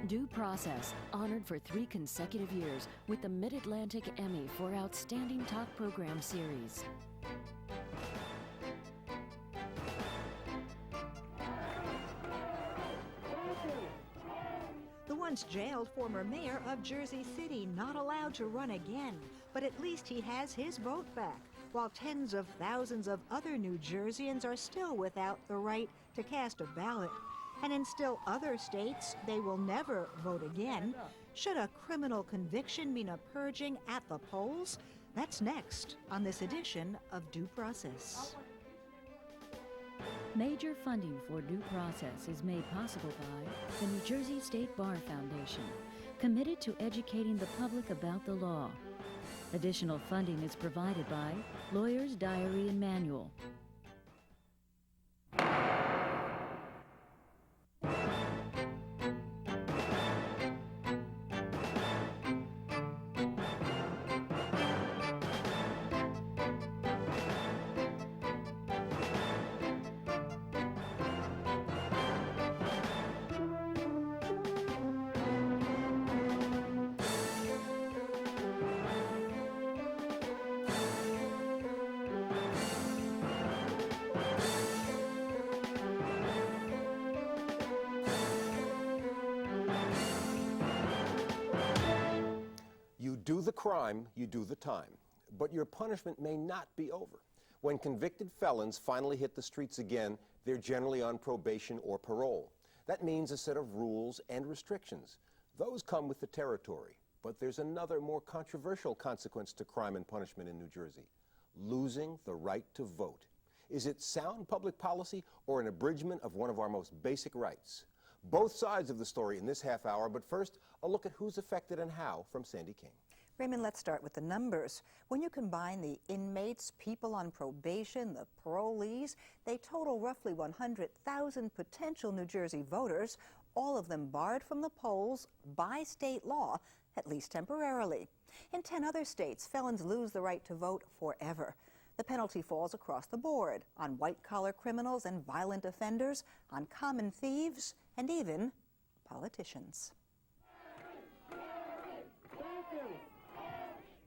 Due Process, honored for 3 consecutive years with the Mid-Atlantic Emmy for Outstanding Talk Program Series. The once jailed former mayor of Jersey City not allowed to run again, but at least he has his vote back, while tens of thousands of other New Jerseyans are still without the right to cast a ballot. And in still other states, they will never vote again. Should a criminal conviction mean a purging at the polls? That's next on this edition of Due Process. Major funding for Due Process is made possible by the New Jersey State Bar Foundation, committed to educating the public about the law. Additional funding is provided by Lawyer's Diary and Manual. You do the crime, you do the time. But your punishment may not be over. When convicted felons finally hit the streets again, they're generally on probation or parole. That means a set of rules and restrictions. Those come with the territory. But there's another, more controversial consequence to crime and punishment in New Jersey: losing the right to vote. Is it sound public policy or an abridgment of one of our most basic rights? Both sides of the story in this half hour, but first, a look at who's affected and how from Sandy King. Raymond, let's start with the numbers. When you combine the inmates, people on probation, the parolees, they total roughly 100,000 potential New Jersey voters, all of them barred from the polls by state law, at least temporarily. In 10 other states, felons lose the right to vote forever. The penalty falls across the board on white-collar criminals and violent offenders, on common thieves, and even politicians.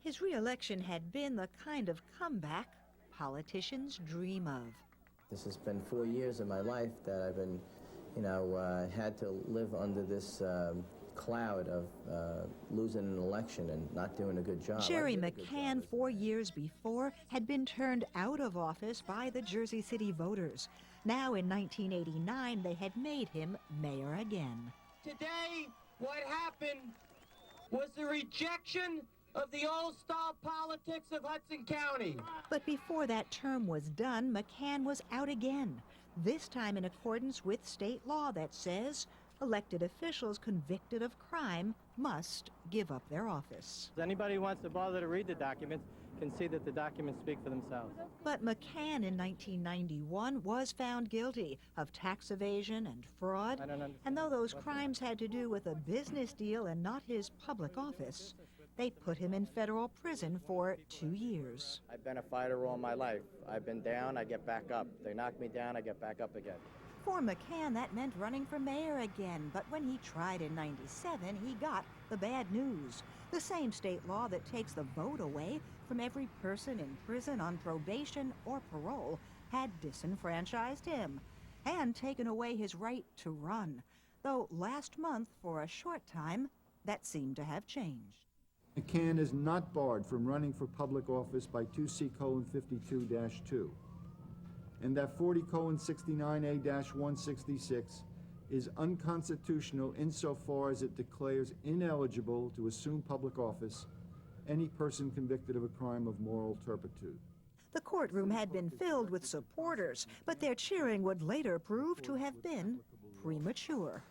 His re-election had been the kind of comeback politicians dream of. This has been 4 years of my life that I've been, had to live under this cloud of losing an election and not doing a good job. Sherry McCann, 4 years before, had been turned out of office by the Jersey City voters. Now, in 1989, they had made him mayor again. Today, what happened was the rejection of the old-style politics of Hudson County. But before that term was done, McCann was out again, this time in accordance with state law that says elected officials convicted of crime must give up their office. Anybody who wants to bother to read the documents can see that the documents speak for themselves. But McCann in 1991 was found guilty of tax evasion and fraud. And though those crimes had to do with a business deal and not his public office, they put him in federal prison for 2 years. I've been a fighter all my life. I've been down, I get back up. They knock me down, I get back up again. For McCann, that meant running for mayor again, but when he tried in '97, he got the bad news. The same state law that takes the vote away from every person in prison on probation or parole had disenfranchised him and taken away his right to run. Though last month, for a short time, that seemed to have changed. McCann is not barred from running for public office by 2C:52-2. And that 40:69A-166 is unconstitutional insofar as it declares ineligible to assume public office any person convicted of a crime of moral turpitude. The courtroom had been filled with supporters, but their cheering would later prove to have been premature.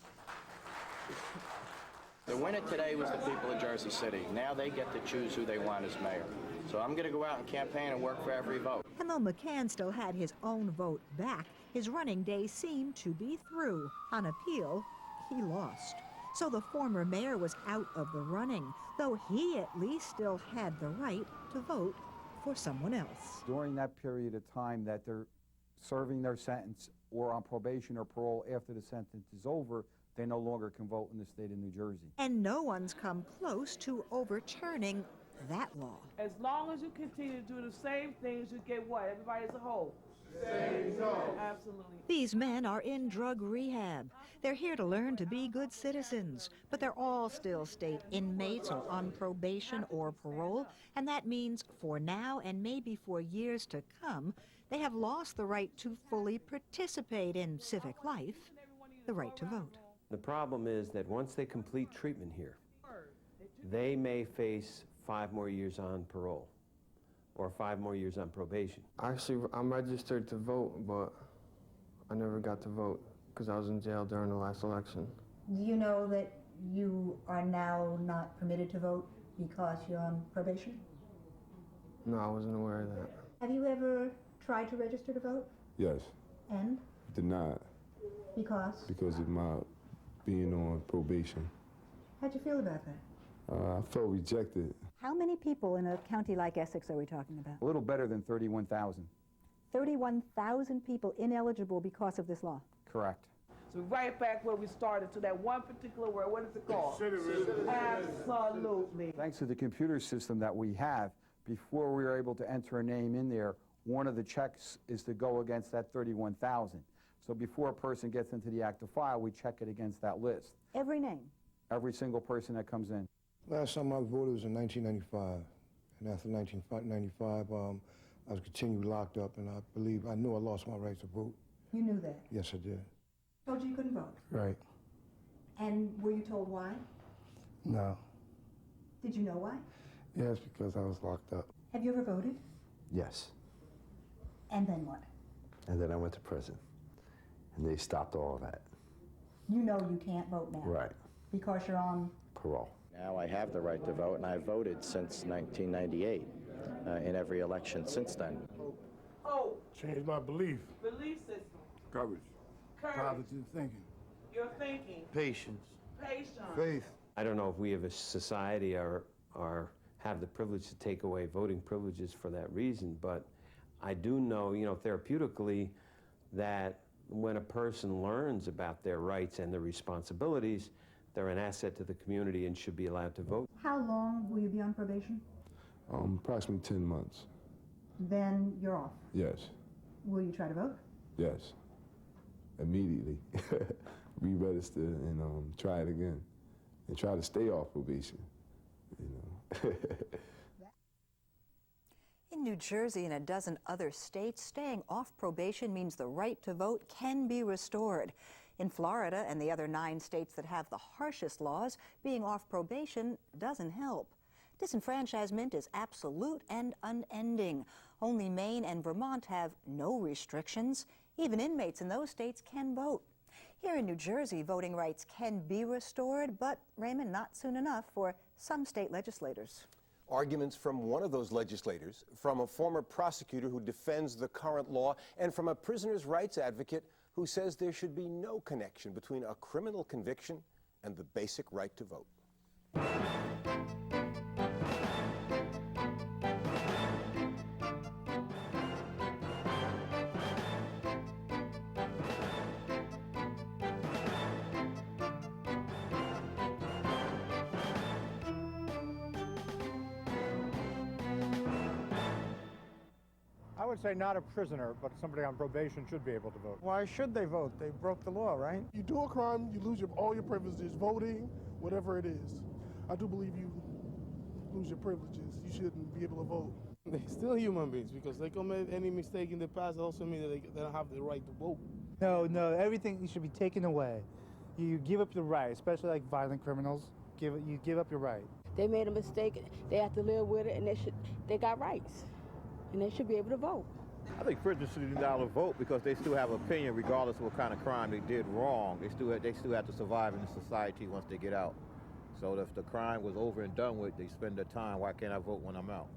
The winner today was the people of Jersey City. Now they get to choose who they want as mayor. So I'm going to go out and campaign and work for every vote. And though McCann still had his own vote back, his running days seemed to be through. On appeal, he lost. So the former mayor was out of the running, though he at least still had the right to vote for someone else. During that period of time that they're serving their sentence or on probation or parole after the sentence is over, they no longer can vote in the state of New Jersey. And no one's come close to overturning that law. As long as you continue to do the same things, you get what? Everybody as a whole. Same result. Absolutely. These men are in drug rehab. They're here to learn to be good citizens, but they're all still state inmates or on probation or parole, and that means for now and maybe for years to come, they have lost the right to fully participate in civic life, the right to vote. The problem is that once they complete treatment here, they may face 5 more years on parole or 5 more years on probation. Actually, I'm registered to vote, but I never got to vote because I was in jail during the last election. Do you know that you are now not permitted to vote because you're on probation? No, I wasn't aware of that. Have you ever tried to register to vote? Yes. And? Denied. Because? Because of my being on probation. How'd you feel about that? I felt rejected. How many people in a county like Essex are we talking about? A little better than 31,000. 31,000 people ineligible because of this law. Correct. So right back where we started to that one particular word. What is it called? Absolutely. Thanks to the computer system that we have, before we were able to enter a name in there, one of the checks is to go against that 31,000. So before a person gets into the active file, we check it against that list. Every name? Every single person that comes in. Last time I voted was in 1995. And after 1995, I was continued locked up, and I knew I lost my right to vote. You knew that? Yes, I did. Told you couldn't vote? Right. And were you told why? No. Did you know why? Yes, because I was locked up. Have you ever voted? Yes. And then what? And then I went to prison. And they stopped all of that. You know you can't vote now. Right. Because you're on parole. Now I have the right to vote, and I've voted since 1998 in every election since then. Oh. Changed my belief. Belief system. Courage. Courage. Positive thinking. Your thinking. Patience. Patience. Faith. I don't know if we as a society are have the privilege to take away voting privileges for that reason, but I do know, therapeutically, that when a person learns about their rights and their responsibilities, they're an asset to the community and should be allowed to vote. How long will you be on probation? Approximately 10 months. Then you're off. Yes. Will you try to vote? Yes. Immediately. Re-register and try it again. And try to stay off probation, In New Jersey and a dozen other states, staying off probation means the right to vote can be restored. In Florida and the other 9 states that have the harshest laws, being off probation doesn't help. Disenfranchisement is absolute and unending. Only Maine and Vermont have no restrictions. Even inmates in those states can vote. Here in New Jersey, voting rights can be restored, but, Raymond, not soon enough for some state legislators. Arguments from one of those legislators, from a former prosecutor who defends the current law, and from a prisoner's rights advocate who says there should be no connection between a criminal conviction and the basic right to vote. I would say not a prisoner, but somebody on probation should be able to vote. Why should they vote? They broke the law, right? You do a crime, you lose all your privileges, voting, whatever it is. I do believe you lose your privileges. You shouldn't be able to vote. They're still human beings because they commit any mistake in the past also means that they don't have the right to vote. No, everything should be taken away. You give up the right, especially like violent criminals. You give up your right. They made a mistake. They have to live with it, and they got rights, and they should be able to vote. I think prisoners should be allowed to vote because they still have an opinion regardless of what kind of crime they did wrong. They still have to survive in the society once they get out. So if the crime was over and done with, they spend their time. Why can't I vote when I'm out?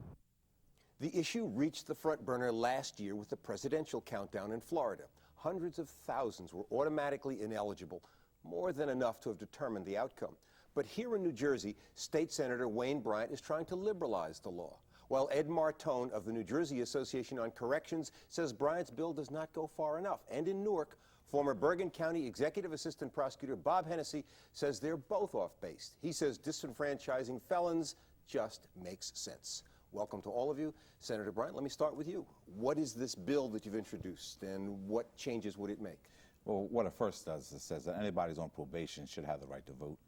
The issue reached the front burner last year with the presidential countdown in Florida. Hundreds of thousands were automatically ineligible, more than enough to have determined the outcome. But here in New Jersey, State Senator Wayne Bryant is trying to liberalize the law, while Ed Martone of the New Jersey Association on Corrections says Bryant's bill does not go far enough. And in Newark, Former Bergen County Executive Assistant Prosecutor Bob Hennessy says they're both off base. He says disenfranchising felons just makes sense. Welcome to all of you. Senator Bryant, let me start with you. What is this bill that you've introduced, and what changes would it make? Well, what it first does is says that anybody who's on probation should have the right to vote,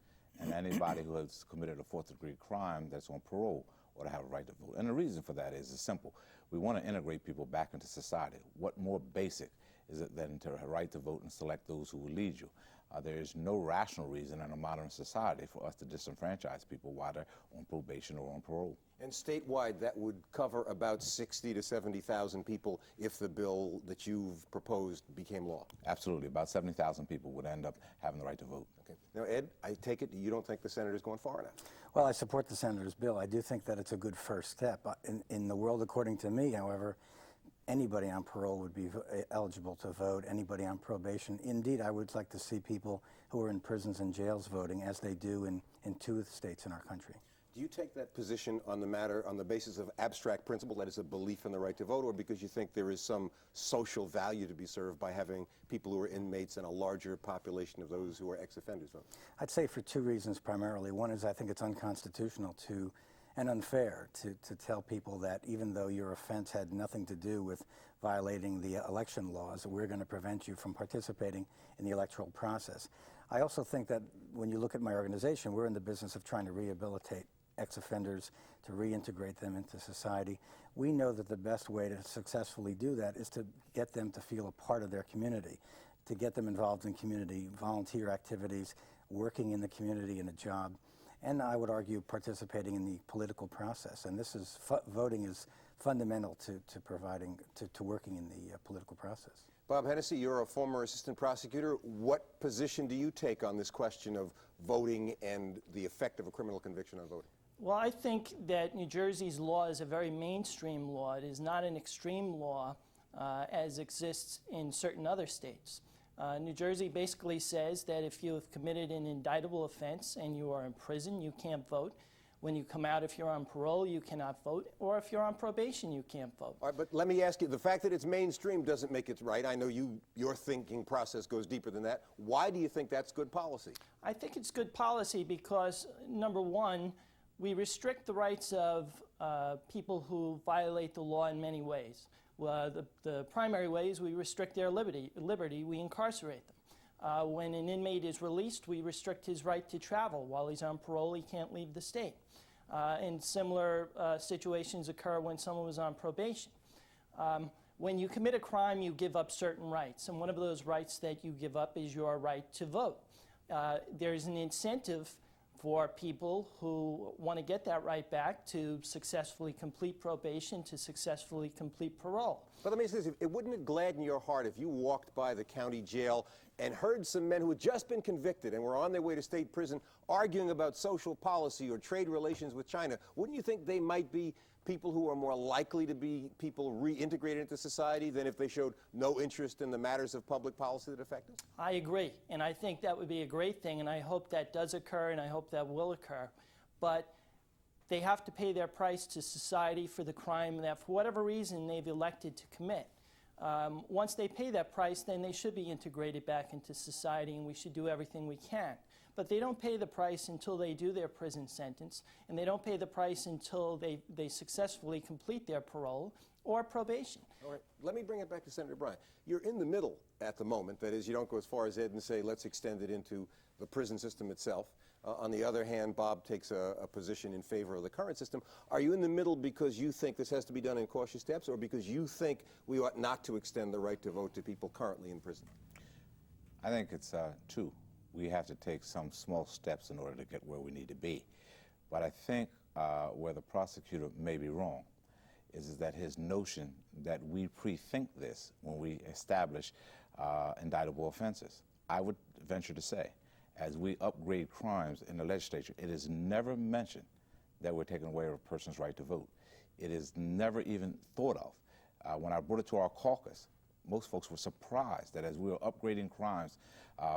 and anybody who has committed a fourth-degree crime that's on parole ought to have a right to vote. And the reason for that is simple. We want to integrate people back into society. What more basic is it than to have a right to vote and select those who will lead you? There is no rational reason in a modern society for us to disenfranchise people while they're on probation or on parole. And statewide, that would cover about 60 to 70,000 people if the bill that you've proposed became law. Absolutely. About 70,000 people would end up having the right to vote. Okay. Now, Ed, I take it you don't think the senator's going far enough? Well, I support the senator's bill. I do think that it's a good first step. In the world, according to me, however, anybody on parole would be eligible to vote, anybody on probation. Indeed, I would like to see people who are in prisons and jails voting, as they do in 2 of the states in our country. Do you take that position on the matter on the basis of abstract principle, that is a belief in the right to vote, or because you think there is some social value to be served by having people who are inmates and a larger population of those who are ex-offenders vote? I'd say for 2 reasons primarily. One is I think it's unconstitutional and unfair to tell people that even though your offense had nothing to do with violating the election laws, we're going to prevent you from participating in the electoral process. I also think that when you look at my organization, we're in the business of trying to rehabilitate ex-offenders, to reintegrate them into society. We know that the best way to successfully do that is to get them to feel a part of their community, to get them involved in community volunteer activities, working in the community in a job, and I would argue participating in the political process. And this is voting is fundamental to working in the political process. Bob Hennessy, you're a former assistant prosecutor. What position do you take on this question of voting and the effect of a criminal conviction on voting? Well, I think that New Jersey's law is a very mainstream law. It is not an extreme law as exists in certain other states. New Jersey basically says that if you have committed an indictable offense and you are in prison, you can't vote. When you come out, if you're on parole, you cannot vote, or if you're on probation, you can't vote. All right, but let me ask you, the fact that it's mainstream doesn't make it right. I know your thinking process goes deeper than that. Why do you think that's good policy? I think it's good policy because, number one, we restrict the rights of people who violate the law in many ways. The primary way is we restrict their liberty, we incarcerate them. When an inmate is released, we restrict his right to travel. While he's on parole, he can't leave the state. And similar situations occur when someone was on probation. When you commit a crime, you give up certain rights, and one of those rights that you give up is your right to vote. There's an incentive for people who want to get that right back to successfully complete probation, to successfully complete parole. But let me say this, wouldn't it gladden your heart if you walked by the county jail and heard some men who had just been convicted and were on their way to state prison arguing about social policy or trade relations with China? Wouldn't you think they might be people who are more likely to be people reintegrated into society than if they showed no interest in the matters of public policy that affect us? I agree, and I think that would be a great thing, and I hope that does occur, and I hope that will occur. But they have to pay their price to society for the crime that, for whatever reason, they've elected to commit. Once they pay that price, then they should be integrated back into society, and we should do everything we can. But they don't pay the price until they do their prison sentence, and they don't pay the price until they successfully complete their parole or probation. All right, let me bring it back to Senator Bryant. You're in the middle at the moment. That is, you don't go as far as Ed and say, let's extend it into the prison system itself. On the other hand, Bob takes a position in favor of the current system. Are you in the middle because you think this has to be done in cautious steps, or because you think we ought not to extend the right to vote to people currently in prison? I think it's two. We have to take some small steps in order to get where we need to be. But I think where the prosecutor may be wrong is that his notion that we pre-think this when we establish indictable offenses. I would venture to say, as we upgrade crimes in the legislature, it is never mentioned that we're taking away a person's right to vote. It is never even thought of. When I brought it to our caucus, most folks were surprised that as we were upgrading crimes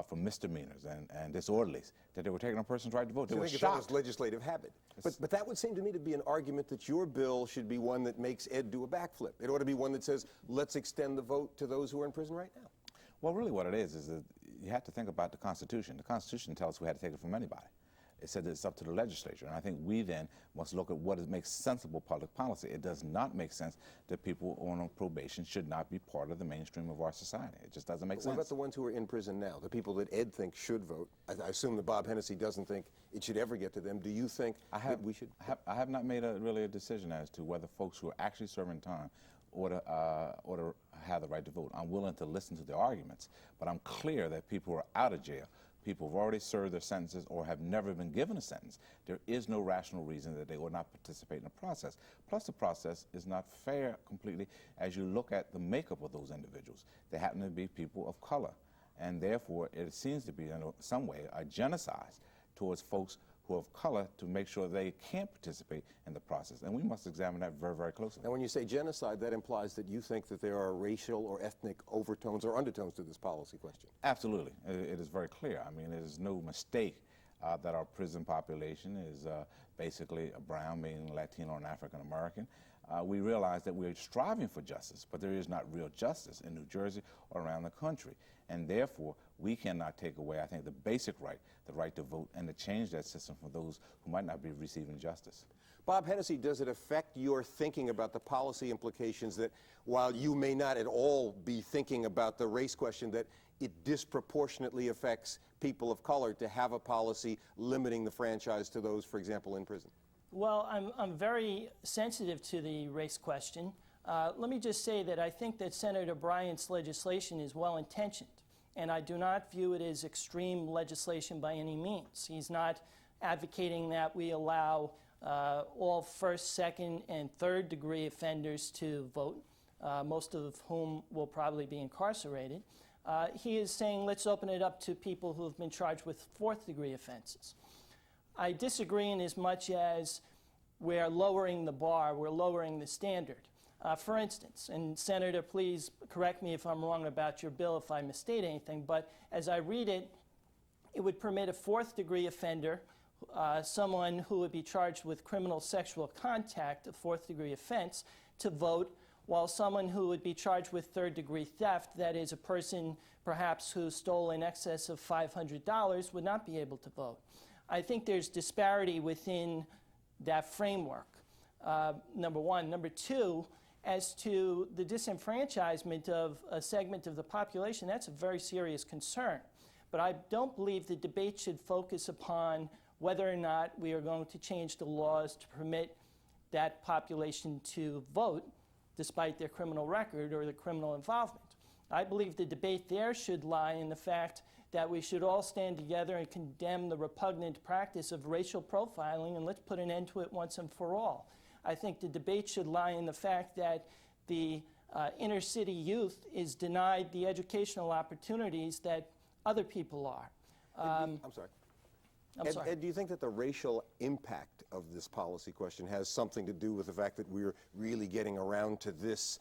from misdemeanors and disorderlies, that they were taking a person's right to vote. They were shocked. That was legislative habit. But that would seem to me to be an argument that your bill should be one that makes Ed do a backflip. It ought to be one that says, let's extend the vote to those who are in prison right now. Well, really what it is that you have to think about the Constitution. The Constitution tells us we had to take it from anybody. It said that it's up to the legislature, and I think we then must look at what makes sensible public policy. It does not make sense that people on probation should not be part of the mainstream of our society. It just doesn't make sense. What about the ones who are in prison now, the people that Ed thinks should vote? I assume that Bob Hennessy doesn't think it should ever get to them. Do you think that we should? I have not made really a decision as to whether folks who are actually serving time ought to have the right to vote. I'm willing to listen to the arguments, but I'm clear that people who are out of jail, people who've already served their sentences or have never been given a sentence, there is no rational reason that they will not participate in the process. Plus, the process is not fair completely as you look at the makeup of those individuals. They happen to be people of color, and therefore it seems to be in some way a genocide towards folks who are of color to make sure they can't participate in the process. And we must examine that very, very closely. Now, when you say genocide, that implies that you think that there are racial or ethnic overtones or undertones to this policy question. Absolutely. It is very clear. I mean, it is no mistake that our prison population is basically brown, meaning Latino and African American. We realize that we're striving for justice, but there is not real justice in New Jersey or around the country. And therefore, we cannot take away, I think, the basic right, the right to vote, and to change that system for those who might not be receiving justice. Bob Hennessy, does it affect your thinking about the policy implications that while you may not at all be thinking about the race question, that it disproportionately affects people of color to have a policy limiting the franchise to those, for example, in prison? Well, I'm very sensitive to the race question. Let me just say that I think that Senator Bryant's legislation is well-intentioned, and I do not view it as extreme legislation by any means. He's not advocating that we allow all first, second, and third degree offenders to vote, most of whom will probably be incarcerated. He is saying let's open it up to people who have been charged with fourth degree offenses. I disagree in as much as we're lowering the bar, we're lowering the standard. For instance, and Senator, please correct me if I'm wrong about your bill if I misstate anything, but as I read it, it would permit a fourth degree offender, someone who would be charged with criminal sexual contact, a fourth degree offense, to vote, while someone who would be charged with third degree theft, that is a person perhaps who stole in excess of $500, would not be able to vote. I think there's disparity within that framework, number one. Number two, as to the disenfranchisement of a segment of the population, that's a very serious concern. But I don't believe the debate should focus upon whether or not we are going to change the laws to permit that population to vote despite their criminal record or their criminal involvement. I believe the debate there should lie in the fact that we should all stand together and condemn the repugnant practice of racial profiling, and let's put an end to it once and for all. I think the debate should lie in the fact that the inner city youth is denied the educational opportunities that other people are. I'm sorry. Ed, do you think that the racial impact of this policy question has something to do with the fact that we're really getting around to this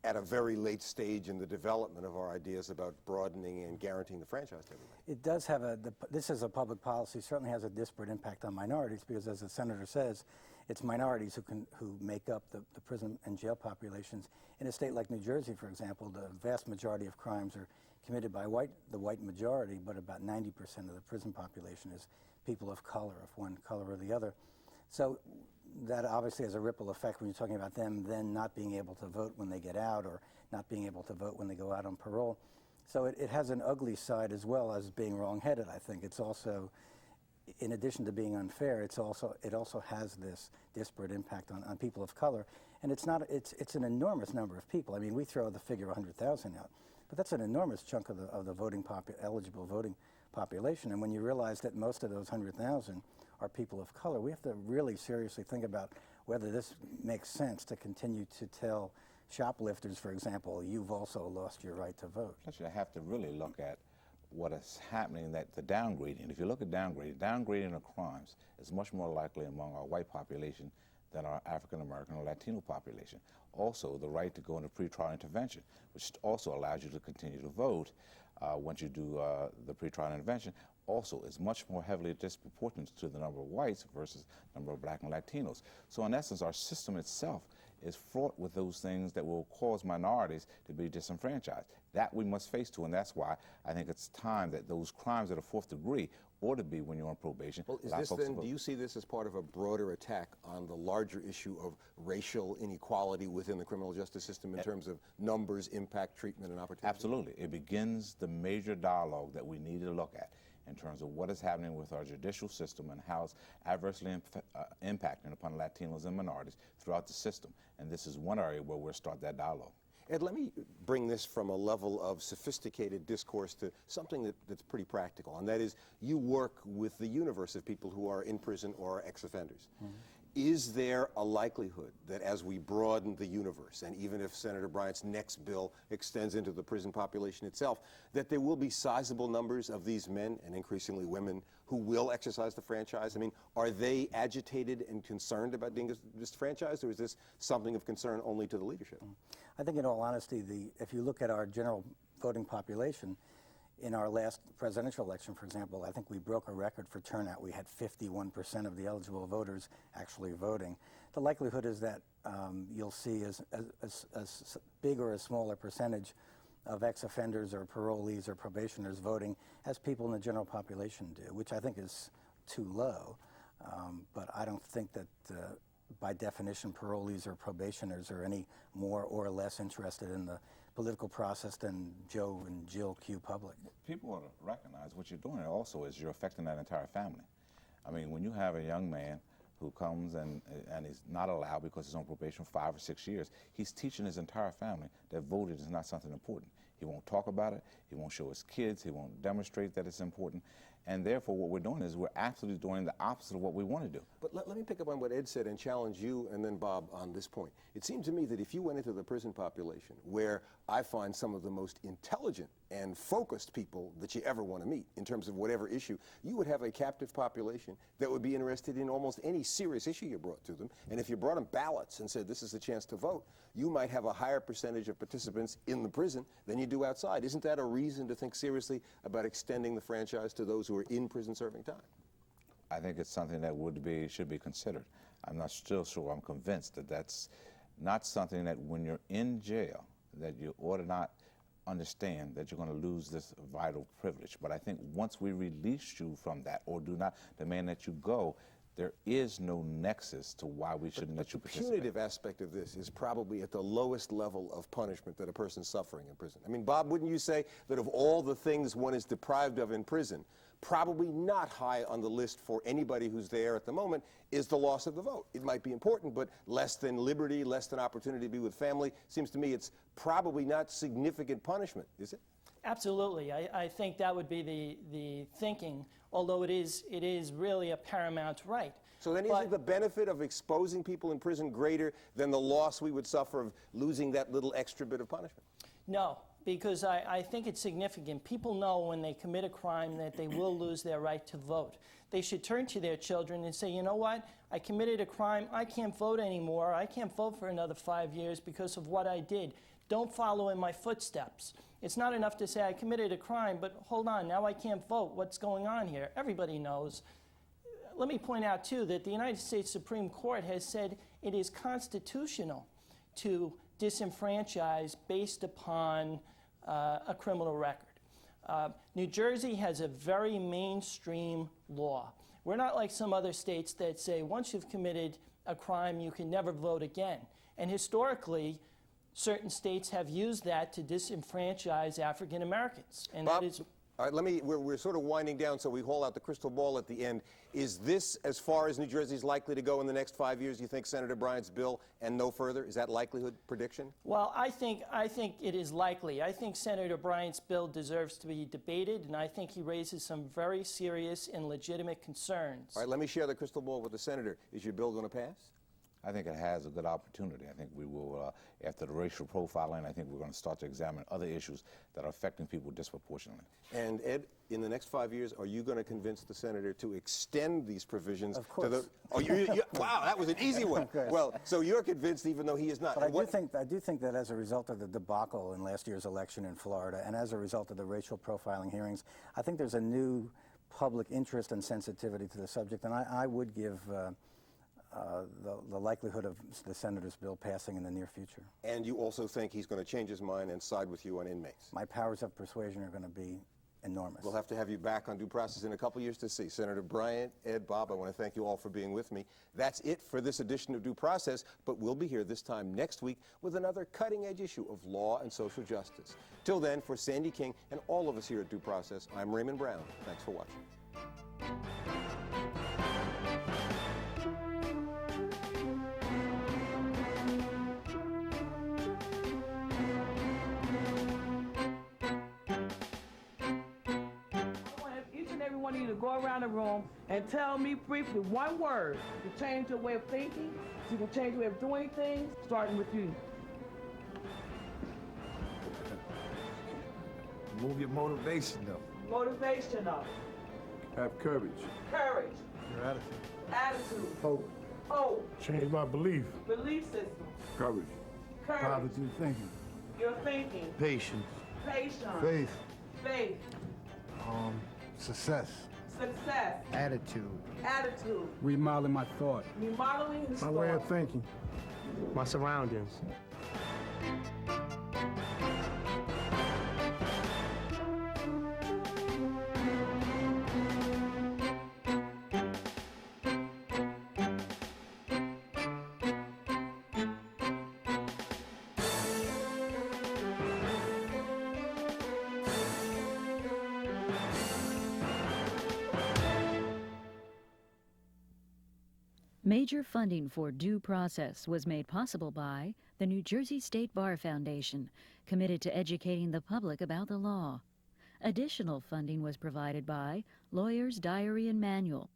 at a very late stage in the development of our ideas about broadening and guaranteeing the franchise to everybody? It does have this is a public policy, certainly has a disparate impact on minorities because, as the senator says, it's minorities who make up the prison and jail populations. In a state like New Jersey, for example, the vast majority of crimes are committed by the white majority, but about 90% of the prison population is people of color, of one color or the other. So that obviously has a ripple effect when you're talking about them then not being able to vote when they get out or not being able to vote when they go out on parole. So it has an ugly side as well as being wrong-headed, I think. It's also, in addition to being unfair, it also has this disparate impact on people of color. And it's an enormous number of people. I mean, we throw the figure 100,000 out, but that's an enormous chunk of the eligible voting population. And when you realize that most of those 100,000 are people of color, we have to really seriously think about whether this makes sense to continue to tell shoplifters, for example, you've also lost your right to vote. Plus, you have to really look at what is happening, that the downgrading. If you look at downgrading of crimes is much more likely among our white population than our African American or Latino population. Also, the right to go into pretrial intervention, which also allows you to continue to vote once you do the pretrial intervention, also is much more heavily disproportionate to the number of whites versus the number of black and Latinos. So in essence, our system itself is fraught with those things that will cause minorities to be disenfranchised. That we must face to, and that's why I think it's time that those crimes that are fourth degree ought to be when you're on probation. Well, is this then, do you see this as part of a broader attack on the larger issue of racial inequality within the criminal justice system in terms of numbers, impact, treatment, and opportunity? Absolutely. It begins the major dialogue that we need to look at in terms of what is happening with our judicial system and how it's adversely impacting upon Latinos and minorities throughout the system. And this is one area where we'll start that dialogue. Ed, let me bring this from a level of sophisticated discourse to something that's pretty practical, and that is you work with the universe of people who are in prison or are ex-offenders. Is there a likelihood that as we broaden the universe, and even if Senator Bryant's next bill extends into the prison population itself, that there will be sizable numbers of these men, and increasingly women, who will exercise the franchise? I mean, are they agitated and concerned about being disfranchised, or is this something of concern only to the leadership? I think in all honesty, if you look at our general voting population, in our last presidential election, for example, I think we broke a record for turnout. We had 51% of the eligible voters actually voting. The likelihood is that you'll see as big or a smaller percentage of ex-offenders or parolees or probationers voting as people in the general population do, which I think is too low. But I don't think that by definition parolees or probationers are any more or less interested in the political process than Joe and Jill Q. Public. People ought to recognize what you're doing also is you're affecting that entire family. I mean, when you have a young man who comes and he's not allowed because he's on probation for 5 or 6 years, he's teaching his entire family that voting is not something important. He won't talk about it, he won't show his kids, he won't demonstrate that it's important, and therefore what we're doing is we're absolutely doing the opposite of what we want to do. But let me pick up on what Ed said and challenge you and then Bob on this point. It seemed to me that if you went into the prison population, where I find some of the most intelligent and focused people that you ever want to meet in terms of whatever issue, you would have a captive population that would be interested in almost any serious issue you brought to them. And if you brought them ballots and said this is the chance to vote, you might have a higher percentage of participants in the prison than you do outside. Isn't that a reason to think seriously about extending the franchise to those who are in prison serving time? I think it's something that should be considered. I'm not still sure I'm convinced that that's not something that when you're in jail that you ought to not understand that you're going to lose this vital privilege. But I think once we release you from that or do not demand that you go, there is no nexus to why we shouldn't let you participate. The punitive aspect of this is probably at the lowest level of punishment that a person's suffering in prison. I mean, Bob, wouldn't you say that of all the things one is deprived of in prison, probably not high on the list for anybody who's there at the moment is the loss of the vote? It might be important, but less than liberty, less than opportunity to be with family. Seems to me it's probably not significant punishment, is it? Absolutely. I think that would be the thinking, although it is really a paramount right. So then isn't the benefit of exposing people in prison greater than the loss we would suffer of losing that little extra bit of punishment? No, because I think it's significant. People know when they commit a crime that they will lose their right to vote. They should turn to their children and say, you know what, I committed a crime, I can't vote anymore, I can't vote for another 5 years because of what I did. Don't follow in my footsteps. It's not enough to say I committed a crime, but hold on, now I can't vote. What's going on here? Everybody knows. Let me point out, too, that the United States Supreme Court has said it is constitutional to disenfranchise based upon a criminal record. New Jersey has a very mainstream law. We're not like some other states that say once you've committed a crime, you can never vote again. And historically, certain states have used that to disenfranchise African Americans. And Bob, that is. All right, we're sort of winding down, so we haul out the crystal ball at the end. Is this as far as New Jersey's likely to go in the next 5 years, you think, Senator Bryant's bill, and no further? Is that likelihood prediction? Well, I think it is likely. I think Senator Bryant's bill deserves to be debated, and I think he raises some very serious and legitimate concerns. All right, let me share the crystal ball with the senator. Is your bill going to pass? I think it has a good opportunity. I think we will, after the racial profiling, I think we're going to start to examine other issues that are affecting people disproportionately. And Ed, in the next 5 years, are you going to convince the senator to extend these provisions? Of course. To the, wow, that was an easy one. Well, so you're convinced even though he is not. But I do think that as a result of the debacle in last year's election in Florida, and as a result of the racial profiling hearings, I think there's a new public interest and sensitivity to the subject, and I would give the likelihood of the senator's bill passing in the near future. And you also think he's going to change his mind and side with you on inmates? My powers of persuasion are going to be enormous. We'll have to have you back on due process in a couple years to see. Senator Bryant, Ed, Bob, I want to thank you all for being with me. That's it for this edition of Due Process, but we'll be here this time next week with another cutting-edge issue of law and social justice. Till then, for Sandy King and all of us here at Due Process, I'm Raymond Brown. Thanks for watching. I want you to go around the room and tell me briefly one word to change your way of thinking, so you can change your way of doing things, starting with you. Move your motivation up. Motivational. Have courage. Courage. Your attitude. Attitude. Hope. Hope. Change my belief. Belief system. Courage. Courage. Positive thinking. Your thinking. Patience. Patience. Faith. Faith. Success. Success. Attitude. Attitude. Remodeling my thought. Remodeling his My thought. way of thinking. My surroundings. Major funding for Due Process was made possible by the New Jersey State Bar Foundation, committed to educating the public about the law. Additional funding was provided by Lawyer's Diary and Manual,